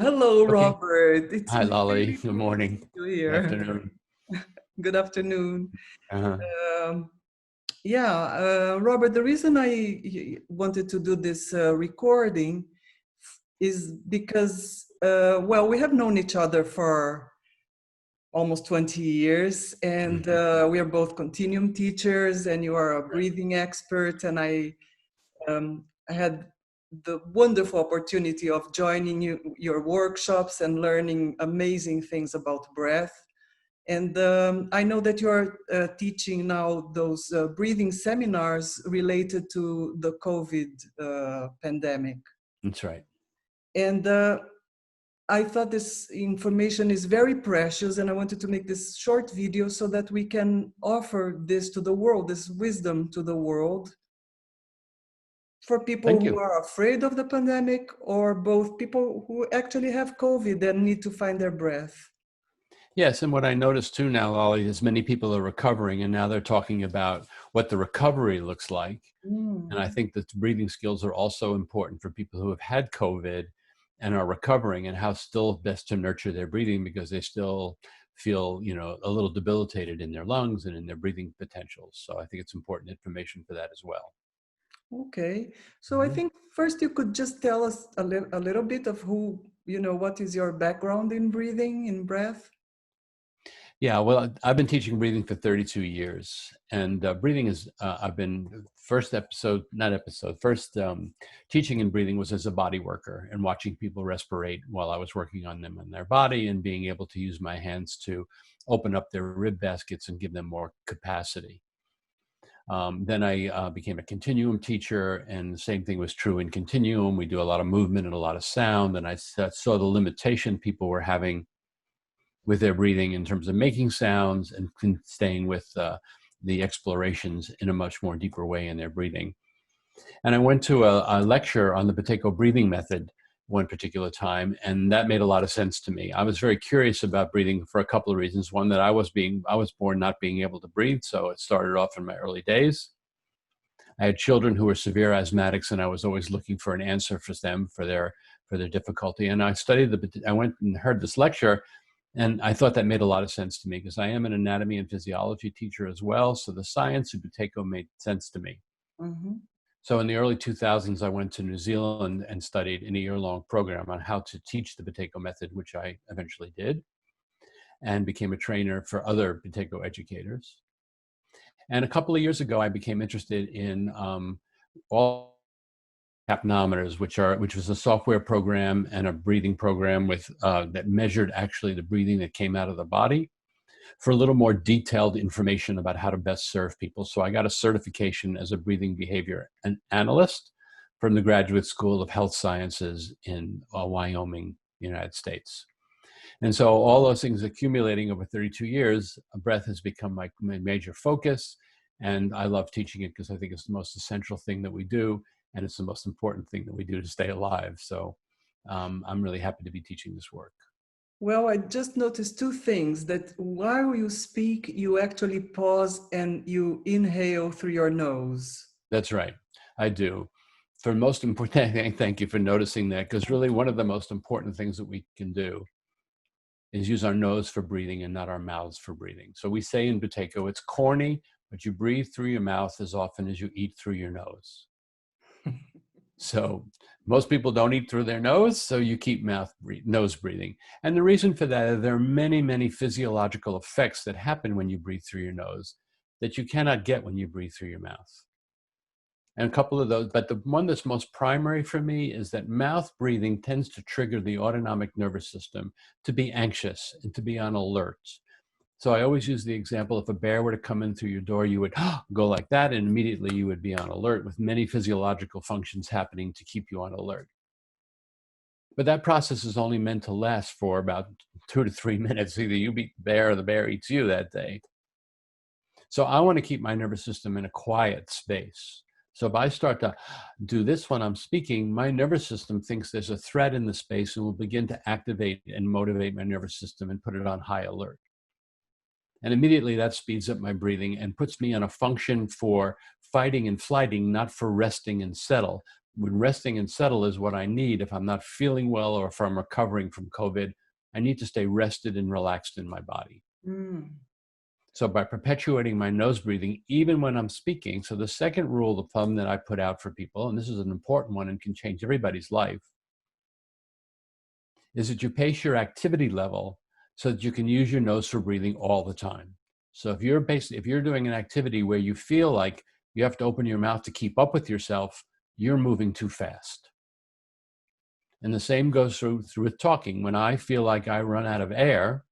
hello, Okay. Robert. It's Hi, Lolly. really Good good to morning. see you Good here. afternoon. Good afternoon. Uh-huh. Um, Robert, the reason I wanted to do this recording is because, well, we have known each other for almost 20 years, and Mhm. we are both continuum teachers, and you are a breathing expert, and I had the wonderful opportunity of joining your workshops and learning amazing things about breath. And I know that you're teaching now those breathing seminars related to the COVID pandemic. That's right. And I thought this information is very precious, and I wanted to make this short video so that we can offer this to the world, this wisdom to the world, for people Thank who you. are afraid of the pandemic, or both people who actually have COVID and need to find their breath. Yes, and what I noticed too now, Lolly, is many people are recovering, and now they're talking about what the recovery looks like. And I Mm. think that breathing skills are also important for people who have had COVID and are recovering, and how still best to nurture their breathing because they still feel, a little debilitated in their lungs and in their breathing potentials. So I think it's important information for that as well. Okay, so I Mhm. think first you could just tell us a little bit of who, what is your background in breathing, in breath? Yeah, well, I've been teaching breathing for 32 years, and breathing is, I've been first teaching in breathing was as a body worker and watching people respirate while I was working on them and their body and being able to use my hands to open up their rib baskets and give them more capacity. Then I became a continuum teacher, and the same thing was true in continuum. We do a lot of movement and a lot of sound, and I saw the limitation people were having with their breathing in terms of making sounds and staying with the explorations in a much more deeper way in their breathing. And I went to a lecture on the Buteyko breathing method one particular time, and that made a lot of sense to me. I was very curious about breathing for a couple of reasons. One, that I was born not being able to breathe, so it started off in my early days. I had children who were severe asthmatics, and I was always looking for an answer for them for their difficulty. And I went and heard this lecture, and I thought that made a lot of sense to me because I am an anatomy and physiology teacher as well. So the science of Buteyko made sense to me. Mm-hmm. So in the early 2000s, I went to New Zealand and studied in a year-long program on how to teach the Buteyko method, which I eventually did, and became a trainer for other Buteyko educators. And a couple of years ago, I became interested in all capnometers, which was a software program and a breathing program that measured actually the breathing that came out of the body, for a little more detailed information about how to best serve people. So I got a certification as a breathing behavior analyst from the Graduate School of Health Sciences in Wyoming, United States. And so all those things accumulating over 32 years, breath has become my major focus. And I love teaching it because I think it's the most essential thing that we do. And it's the most important thing that we do to stay alive. So I'm really happy to be teaching this work. Well, I just noticed two things: that while you speak, you actually pause and you inhale through your nose. That's right. I do. For most important, thank you for noticing that, because really one of the most important things that we can do is use our nose for breathing and not our mouths for breathing. So we say in Buteyko, it's corny, but you breathe through your mouth as often as you eat through your nose. So most people don't eat through their nose, so you keep nose breathing. And the reason for that is there are many, many physiological effects that happen when you breathe through your nose that you cannot get when you breathe through your mouth. And a couple of those, but the one that's most primary for me is that mouth breathing tends to trigger the autonomic nervous system to be anxious and to be on alert. So I always use the example, if a bear were to come in through your door, you would go like that, and immediately you would be on alert, with many physiological functions happening to keep you on alert. But that process is only meant to last for about 2 to 3 minutes. Either you beat the bear or the bear eats you that day. So I want to keep my nervous system in a quiet space. So if I start to do this when I'm speaking, my nervous system thinks there's a threat in the space and will begin to activate and motivate my nervous system and put it on high alert. And immediately that speeds up my breathing and puts me on a function for fighting and flighting, not for resting and settle. when resting and settle is what I need, if I'm not feeling well or if I'm recovering from COVID, I need to stay rested and relaxed in my body. Mm. So by perpetuating my nose breathing, even when I'm speaking, so the second rule of thumb that I put out for people, and this is an important one and can change everybody's life, is that you pace your activity level so that you can use your nose for breathing all the time. So if you're doing an activity where you feel like you have to open your mouth to keep up with yourself, you're moving too fast. And the same goes through with talking. When I feel like I run out of air,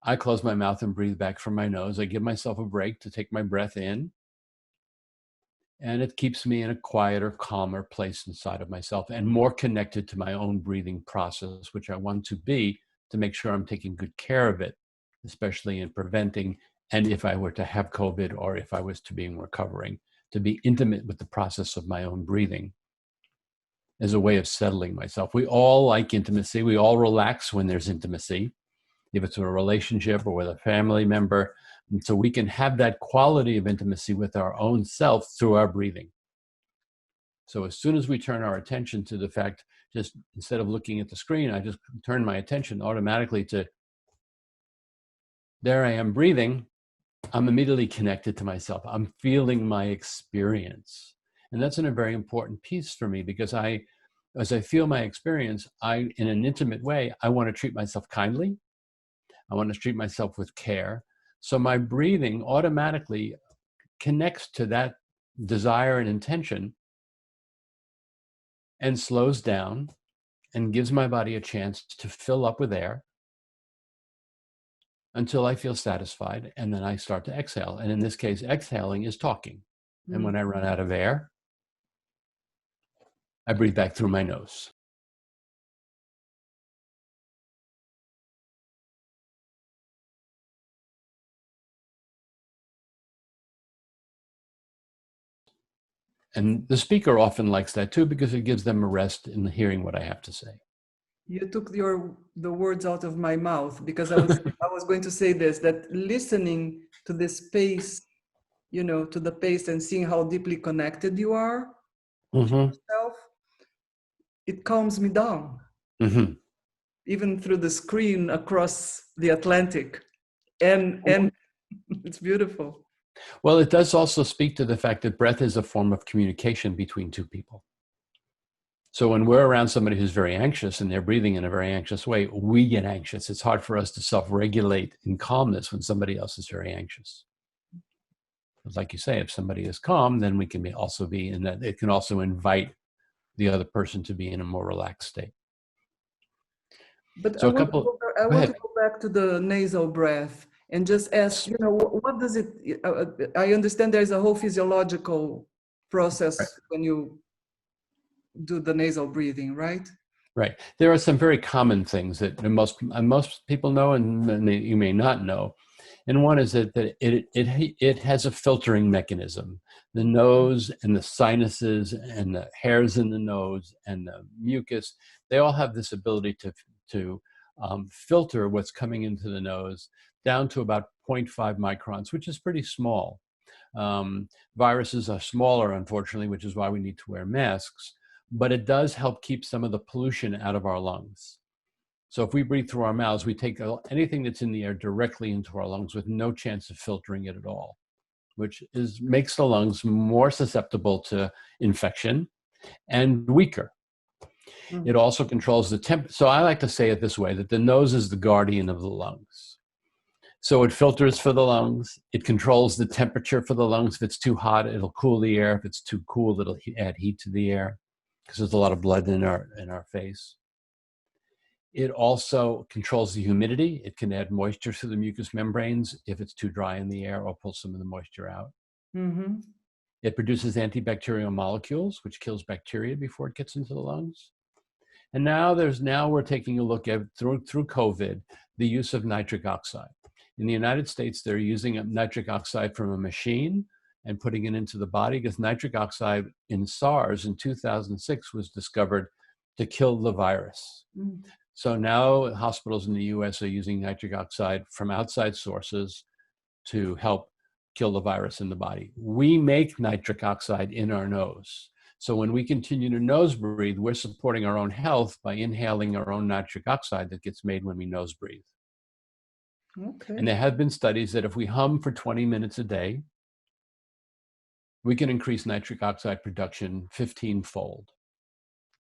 I close my mouth and breathe back from my nose. I give myself a break to take my breath in, and it keeps me in a quieter, calmer place inside of myself and more connected to my own breathing process, which I want to be, to make sure I'm taking good care of it, especially in preventing, and if I were to have COVID or if I was to be recovering, to be intimate with the process of my own breathing as a way of settling myself. We all like intimacy. We all relax when there's intimacy, if it's a relationship or with a family member. And so we can have that quality of intimacy with our own self through our breathing. So as soon as we turn our attention to the fact, just instead of looking at the screen, I just turn my attention automatically to, there I am breathing, I'm immediately connected to myself. I'm feeling my experience. And that's a very important piece for me, because as I feel my experience, in an intimate way, I want to treat myself kindly. I want to treat myself with care. So my breathing automatically connects to that desire and intention and slows down and gives my body a chance to fill up with air until I feel satisfied. And then I start to exhale. And in this case, exhaling is talking. And when I run out of air, I breathe back through my nose. And the speaker often likes that too, because it gives them a rest in hearing what I have to say. You took the words out of my mouth, because I was going to say this, that listening to this pace, to the pace and seeing how deeply connected you are to yourself, it calms me down, even through the screen across the Atlantic, and it's beautiful. Well, it does also speak to the fact that breath is a form of communication between two people. So when we're around somebody who's very anxious and they're breathing in a very anxious way, we get anxious. It's hard for us to self-regulate in calmness when somebody else is very anxious. Like you say, if somebody is calm, then we can also be in that. It can also invite the other person to be in a more relaxed state. But So I want to go back to the nasal breath and just ask, what does it, I understand there's a whole physiological process when you do the nasal breathing, right? Right. There are some very common things that most people know, and you may not know. And one is that it has a filtering mechanism. The nose and the sinuses and the hairs in the nose and the mucus, they all have this ability to filter what's coming into the nose down to about 0.5 microns, which is pretty small. Viruses are smaller, unfortunately, which is why we need to wear masks. But it does help keep some of the pollution out of our lungs. So if we breathe through our mouths, we take anything that's in the air directly into our lungs with no chance of filtering it at all, which makes the lungs more susceptible to infection and weaker. It also controls the temp. So I like to say it this way, that the nose is the guardian of the lungs. So it filters for the lungs. It controls the temperature for the lungs. If it's too hot, it'll cool the air. If it's too cool, it'll add heat to the air, because there's a lot of blood in our face. It also controls the humidity. It can add moisture to the mucous membranes if it's too dry in the air, or pull some of the moisture out. It produces antibacterial molecules, which kills bacteria before it gets into the lungs. And now we're taking a look at, through COVID, the use of nitric oxide. In the United States, they're using nitric oxide from a machine and putting it into the body, because nitric oxide in SARS in 2006 was discovered to kill the virus. So now hospitals in the US are using nitric oxide from outside sources to help kill the virus in the body. We make nitric oxide in our nose. So when we continue to nose breathe, we're supporting our own health by inhaling our own nitric oxide that gets made when we nose breathe. Okay. And there have been studies that if we hum for 20 minutes a day, we can increase nitric oxide production 15-fold.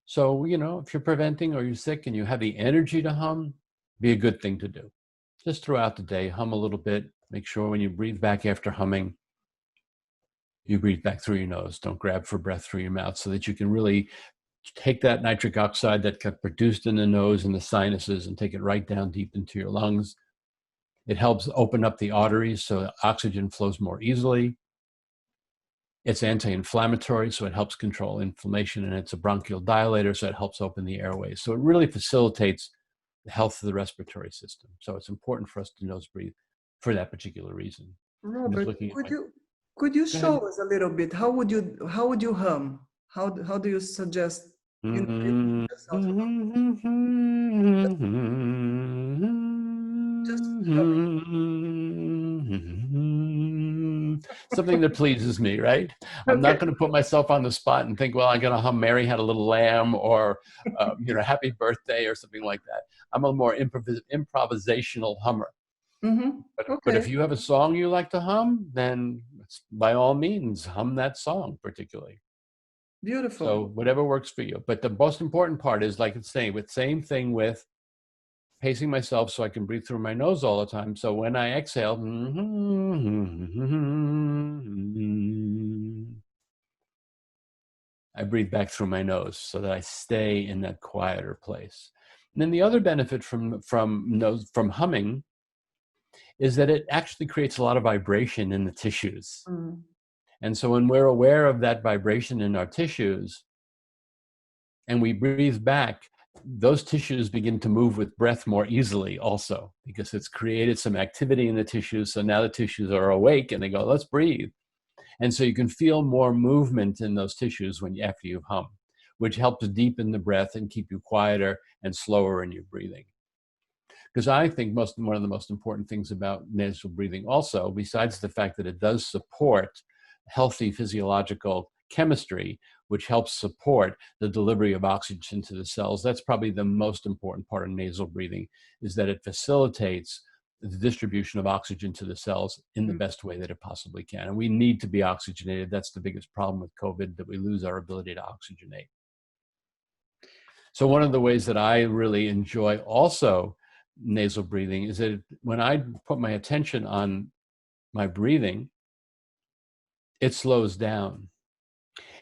So, if you're preventing or you're sick and you have the energy to hum, be a good thing to do. Just throughout the day, hum a little bit. Make sure when you breathe back after humming, you breathe back through your nose. Don't grab for breath through your mouth, so that you can really take that nitric oxide that got produced in the nose and the sinuses and take it right down deep into your lungs. It helps open up the arteries so oxygen flows more easily. It's anti-inflammatory, so it helps control inflammation, and it's a bronchial dilator, so it helps open the airways. So it really facilitates the health of the respiratory system. So it's important for us to nose breathe for that particular reason. I'm just Robert, looking at could you Go ahead. show us a little bit? How would you hum? How do you suggest, the sound for just humming? Something that pleases me, right? I'm Okay. not going to put myself on the spot and think, well, I'm going to hum Mary Had a Little Lamb or, Happy Birthday or something like that. I'm a more improvisational hummer. Mm-hmm. But Okay. if you have a song you like to hum, then by all means, hum that song particularly. So Beautiful. whatever works for you. But the most important part is, like it's saying, same thing with pacing myself so I can breathe through my nose all the time. So when I exhale, I breathe back through my nose so that I stay in that quieter place. And then the other benefit from humming is that it actually creates a lot of vibration in the tissues. Mm. And so when we're aware of that vibration in our tissues and we breathe back, those tissues begin to move with breath more easily also, because it's created some activity in the tissues. So now the tissues are awake and they go, let's breathe. And so you can feel more movement in those tissues after you've hummed, which helps deepen the breath and keep you quieter and slower in your breathing. Because I think one of the most important things about nasal breathing also, besides the fact that it does support healthy physiological chemistry, which helps support the delivery of oxygen to the cells, that's probably the most important part of nasal breathing, is that it facilitates the distribution of oxygen to the cells in the best way that it possibly can. And we need to be oxygenated. That's the biggest problem with COVID, that we lose our ability to oxygenate. So one of the ways that I really enjoy also nasal breathing is that when I put my attention on my breathing, it slows down.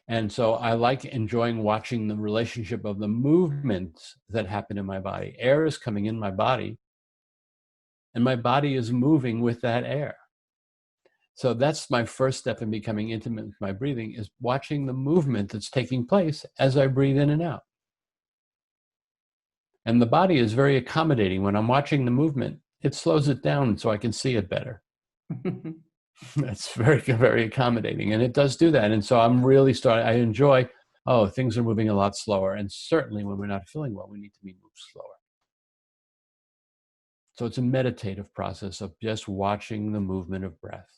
And so I like enjoying watching the relationship of the movements that happen in my body. Air is coming in my body, and my body is moving with that air. So that's my first step in becoming intimate with my breathing, is watching the movement that's taking place as I breathe in and out. And the body is very accommodating. When I'm watching the movement, it slows it down so I can see it better. That's very, very accommodating. And it does do that. And so I'm really I enjoy, things are moving a lot slower. And certainly when we're not feeling well, we need to be moved slower. So it's a meditative process of just watching the movement of breath.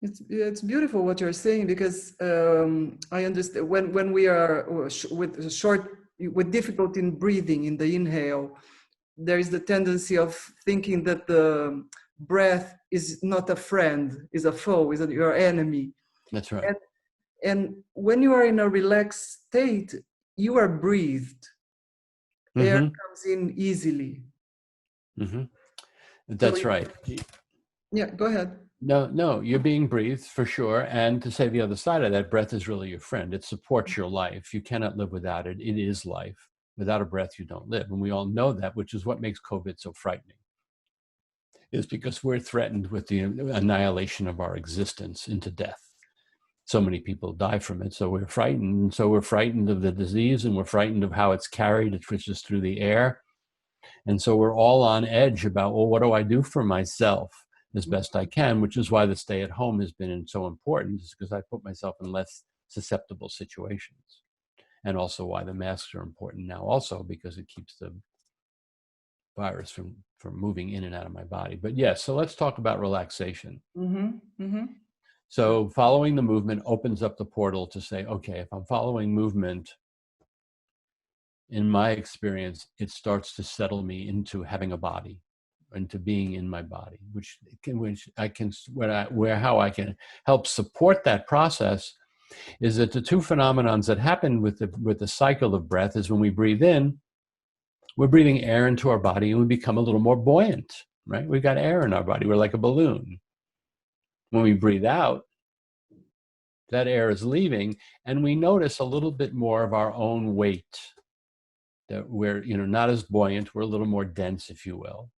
It's beautiful what you're saying, because I understand when we are with difficulty in breathing in the inhale, there is the tendency of thinking that the breath is not a friend, is a foe, is your enemy. That's right. And when you are in a relaxed state, you are breathed. Air comes in easily. That's right. Yeah, go ahead. No, you're being breathed for sure. And to say the other side of that, breath is really your friend. It supports your life. You cannot live without it. It is life. Without a breath, you don't live. And we all know that, which is what makes COVID so frightening, is because we're threatened with the annihilation of our existence into death. So many people die from it. So we're frightened. And so we're frightened of the disease, and we're frightened of how it's carried. It pushes through the air. And so we're all on edge about, well, what do I do for myself as best I can, which is why the stay at home has been so important, is because I put myself in less susceptible situations. And also why the masks are important now also, because it keeps the virus from moving in and out of my body. But yes, so let's talk about relaxation. So following the movement opens up the portal to say, okay, if I'm following movement, in my experience, it starts to settle me into having a body, into being in my body, how I can help support that process is that the two phenomenons that happen with the cycle of breath is when we breathe in, we're breathing air into our body and we become a little more buoyant, right? We've got air in our body. We're like a balloon. When we breathe out, that air is leaving and we notice a little bit more of our own weight, that we're, not as buoyant, we're a little more dense, if you will.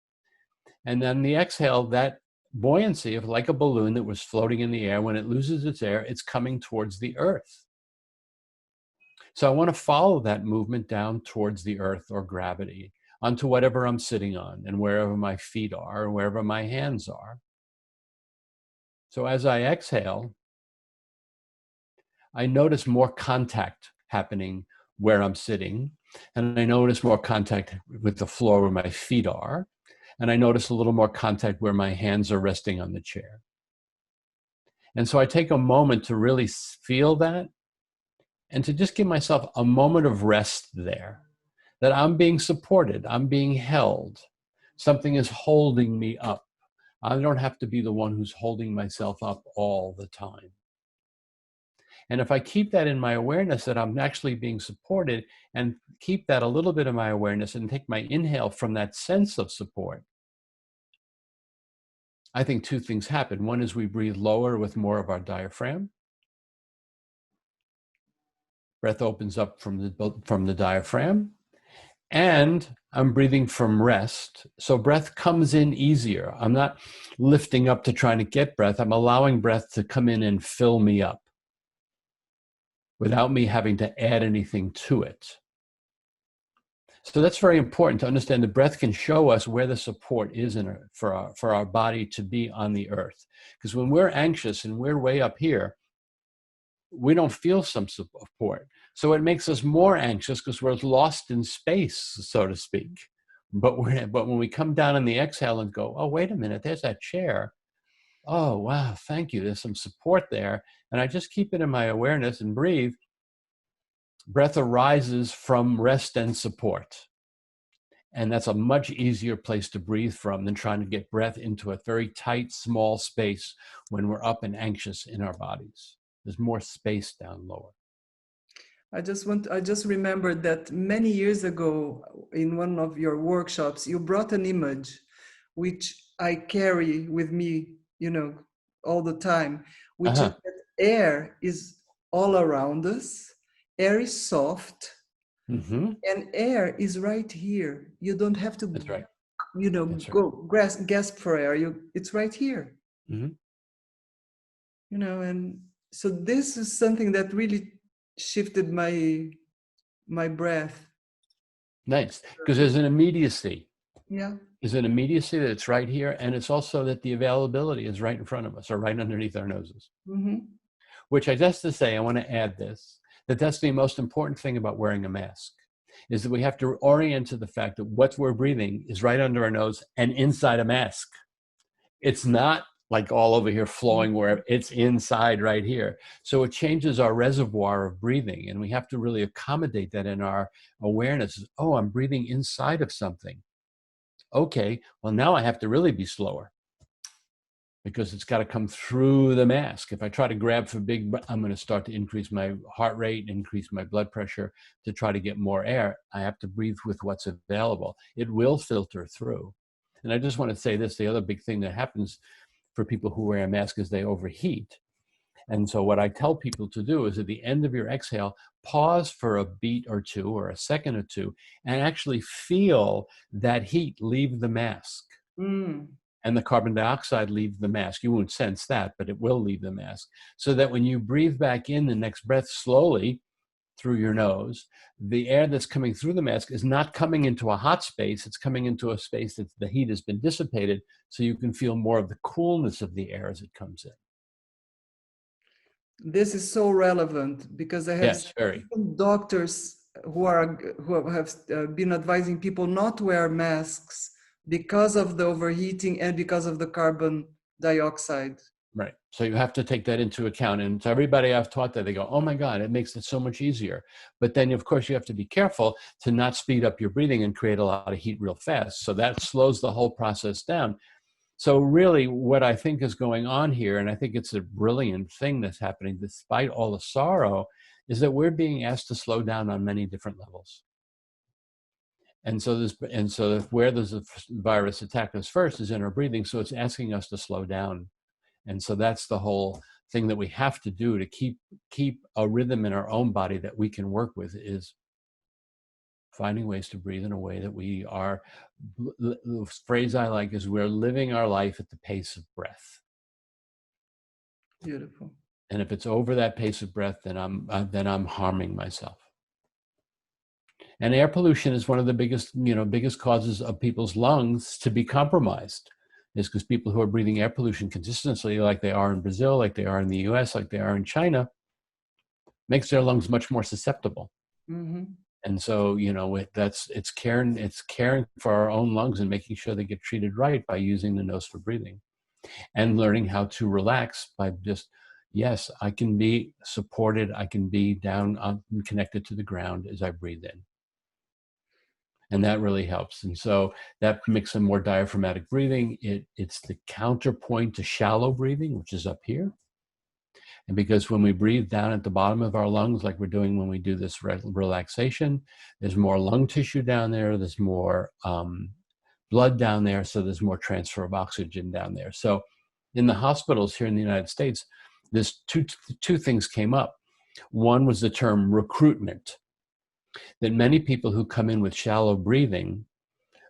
And then the exhale, that buoyancy of like a balloon that was floating in the air, when it loses its air, it's coming towards the earth. So I want to follow that movement down towards the earth or gravity, onto whatever I'm sitting on and wherever my feet are, and wherever my hands are. So as I exhale, I notice more contact happening where I'm sitting, and I notice more contact with the floor where my feet are, and I notice a little more contact where my hands are resting on the chair. And so I take a moment to really feel that and to just give myself a moment of rest there, that I'm being supported, I'm being held. Something is holding me up. I don't have to be the one who's holding myself up all the time. And if I keep that in my awareness, that I'm actually being supported, and keep that a little bit of my awareness and take my inhale from that sense of support, I think two things happen. One is we breathe lower with more of our diaphragm. Breath opens up from the diaphragm, and I'm breathing from rest. So breath comes in easier. I'm not lifting up to trying to get breath. I'm allowing breath to come in and fill me up without me having to add anything to it. So that's very important to understand. The breath can show us where the support is for our body to be on the earth. Because when we're anxious and we're way up here, we don't feel some support. So it makes us more anxious because we're lost in space, so to speak. But when we come down in the exhale and go, oh, wait a minute, there's that chair. Oh, wow, thank you. There's some support there. And I just keep it in my awareness and breathe. Breath arises from rest and support. And that's a much easier place to breathe from than trying to get breath into a very tight, small space when we're up and anxious in our bodies. There's more space down lower. I just remembered that many years ago in one of your workshops, you brought an image which I carry with me, all the time, which is that air is all around us. Air is soft, and air is right here. You don't have to, That's right. go gasp for air. It's right here. And so this is something that really shifted my breath. Nice, because there's an immediacy. Yeah. There's an immediacy that it's right here, and it's also that the availability is right in front of us or right underneath our noses. Which I just to say, I want to add this, that's the most important thing about wearing a mask, is that we have to orient to the fact that what we're breathing is right under our nose and inside a mask. It's not like all over here flowing where it's inside right here. So it changes our reservoir of breathing, and we have to really accommodate that in our awareness. Oh, I'm breathing inside of something. Okay, well now I have to really be slower because it's got to come through the mask. If I try to grab for big, I'm going to start to increase my heart rate, increase my blood pressure to try to get more air. I have to breathe with what's available. It will filter through. And I just want to say this, the other big thing that happens for people who wear a mask is they overheat. And so what I tell people to do is at the end of your exhale, pause for a beat or two or a second or two and actually feel that heat leave the mask. And the carbon dioxide leave the mask. You won't sense that, but it will leave the mask. So that when you breathe back in the next breath slowly through your nose, the air that's coming through the mask is not coming into a hot space. It's coming into a space that the heat has been dissipated, so you can feel more of the coolness of the air as it comes in. This is so relevant because I have Yes, very. seen doctors who have been advising people not to wear masks because of the overheating and because of the carbon dioxide. Right. So you have to take that into account. And to everybody I've taught that, they go, oh my God, it makes it so much easier. But then, of course, you have to be careful to not speed up your breathing and create a lot of heat real fast. So that slows the whole process down. So really what I think is going on here, and I think it's a brilliant thing that's happening despite all the sorrow, is that we're being asked to slow down on many different levels. And so where there's a virus attack us first is in our breathing. So it's asking us to slow down. And so that's the whole thing that we have to do to keep a rhythm in our own body that we can work with, is finding ways to breathe in a way that we are, the phrase I like is, we're living our life at the pace of breath. Beautiful. And if it's over that pace of breath, then I'm harming myself. And air pollution is one of the biggest causes of people's lungs to be compromised, is because people who are breathing air pollution consistently, like they are in Brazil, like they are in the US, like they are in China, makes their lungs much more susceptible. Mm-hmm. And so, it's caring for our own lungs and making sure they get treated right by using the nose for breathing, and learning how to relax by just, yes, I can be supported, I can be down, connected to the ground as I breathe in. And that really helps. And so that makes a more diaphragmatic breathing. It's the counterpoint to shallow breathing, which is up here. And because when we breathe down at the bottom of our lungs, like we're doing when we do this relaxation, there's more lung tissue down there, there's more blood down there, so there's more transfer of oxygen down there. So in the hospitals here in the United States, there's two things came up. One was the term recruitment, that many people who come in with shallow breathing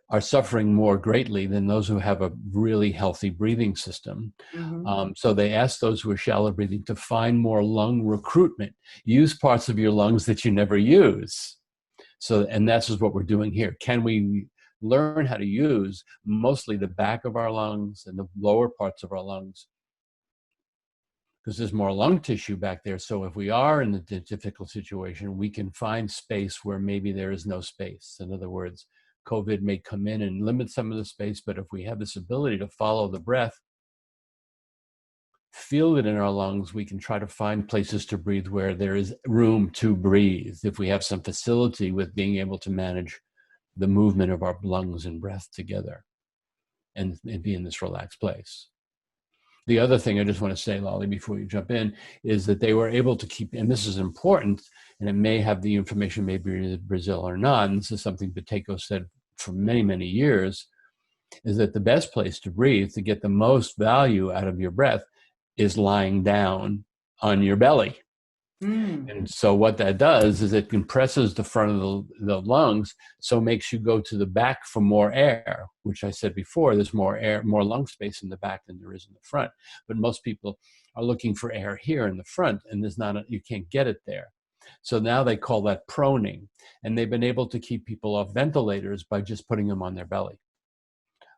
are suffering more greatly than those who have a really healthy breathing system. Mm-hmm. So they ask those who are shallow breathing to find more lung recruitment, use parts of your lungs that you never use. So, and that's what we're doing here. Can we learn how to use mostly the back of our lungs and the lower parts of our lungs? Because there's more lung tissue back there. So if we are in a difficult situation, we can find space where maybe there is no space. In other words, COVID may come in and limit some of the space, but if we have this ability to follow the breath, feel it in our lungs, we can try to find places to breathe where there is room to breathe. If we have some facility with being able to manage the movement of our lungs and breath together and be in this relaxed place. The other thing I just want to say, Lolly, before you jump in, is that they were able to keep, and this is important, and it may have the information maybe in Brazil or not, and this is something Pateco said for many, many years, is that the best place to breathe, to get the most value out of your breath, is lying down on your belly. Mm. And so what that does is it compresses the front of the lungs, so makes you go to the back for more air, which I said before, there's more air, more lung space in the back than there is in the front. But most people are looking for air here in the front, and you can't get it there. So now they call that proning, and they've been able to keep people off ventilators by just putting them on their belly.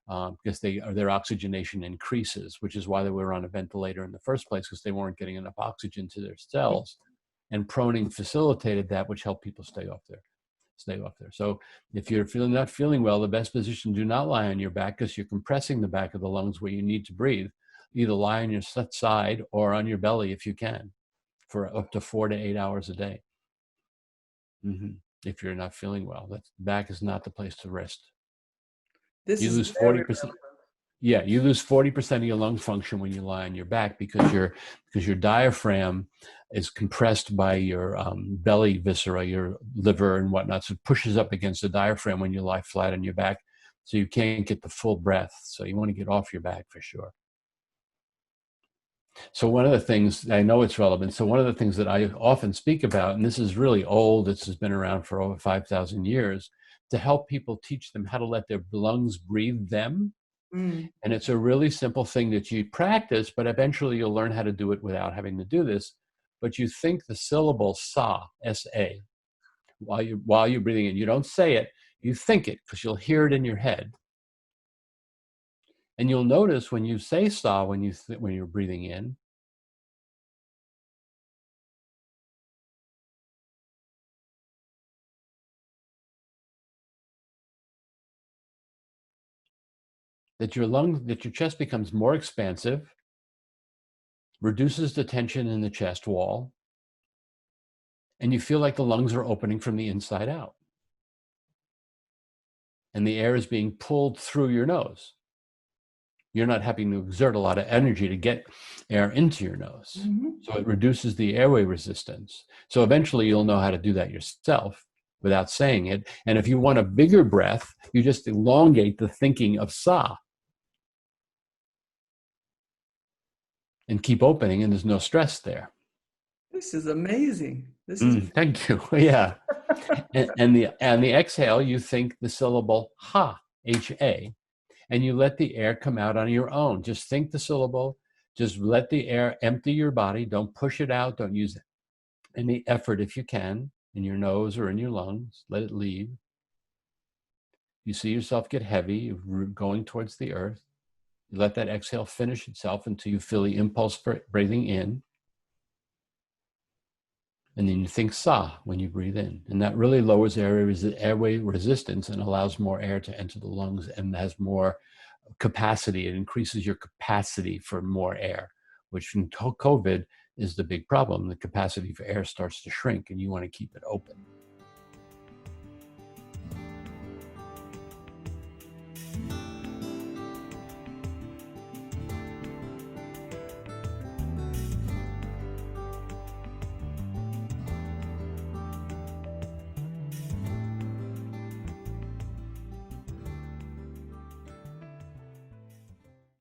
Because their oxygenation increases, which is why they were on a ventilator in the first place, because they weren't getting enough oxygen to their cells. And proning facilitated that, which helped people stay off there. So if you're not feeling well, the best position, do not lie on your back, because you're compressing the back of the lungs where you need to breathe. Either lie on your side or on your belly if you can, for up to 4 to 8 hours a day. If you're not feeling well, that back is not the place to rest. This You is lose very 40%. Yeah, you lose 40% of your lung function when you lie on your back, because your diaphragm is compressed by your belly viscera, your liver and whatnot. So it pushes up against the diaphragm when you lie flat on your back. So you can't get the full breath. So you want to get off your back for sure. So one of the things, I know it's relevant, so one of the things that I often speak about, and this is really old, this has been around for over 5,000 years, to help people, teach them how to let their lungs breathe them. Mm. And it's a really simple thing that you practice, but eventually you'll learn how to do it without having to do this. But you think the syllable sa, S-A, while you're breathing in. You don't say it, you think it, because you'll hear it in your head. And you'll notice when you say sa, when you're breathing in, that your chest becomes more expansive, reduces the tension in the chest wall, and you feel like the lungs are opening from the inside out. And the air is being pulled through your nose. You're not having to exert a lot of energy to get air into your nose. Mm-hmm. So it reduces the airway resistance. So eventually you'll know how to do that yourself without saying it. And if you want a bigger breath, you just elongate the thinking of sa and keep opening, and there's no stress there. This is amazing. This is Thank you. Yeah. And the exhale, you think the syllable ha, H-A, and you let the air come out on your own. Just think the syllable, just let the air empty your body. Don't push it out. Don't use any effort if you can in your nose or in your lungs. Let it leave. You see yourself get heavy, going towards the earth. You let that exhale finish itself until you feel the impulse breathing in. And then you think sa when you breathe in. And that really lowers airway resistance and allows more air to enter the lungs and has more capacity. It increases your capacity for more air, which in COVID is the big problem. The capacity for air starts to shrink and you want to keep it open.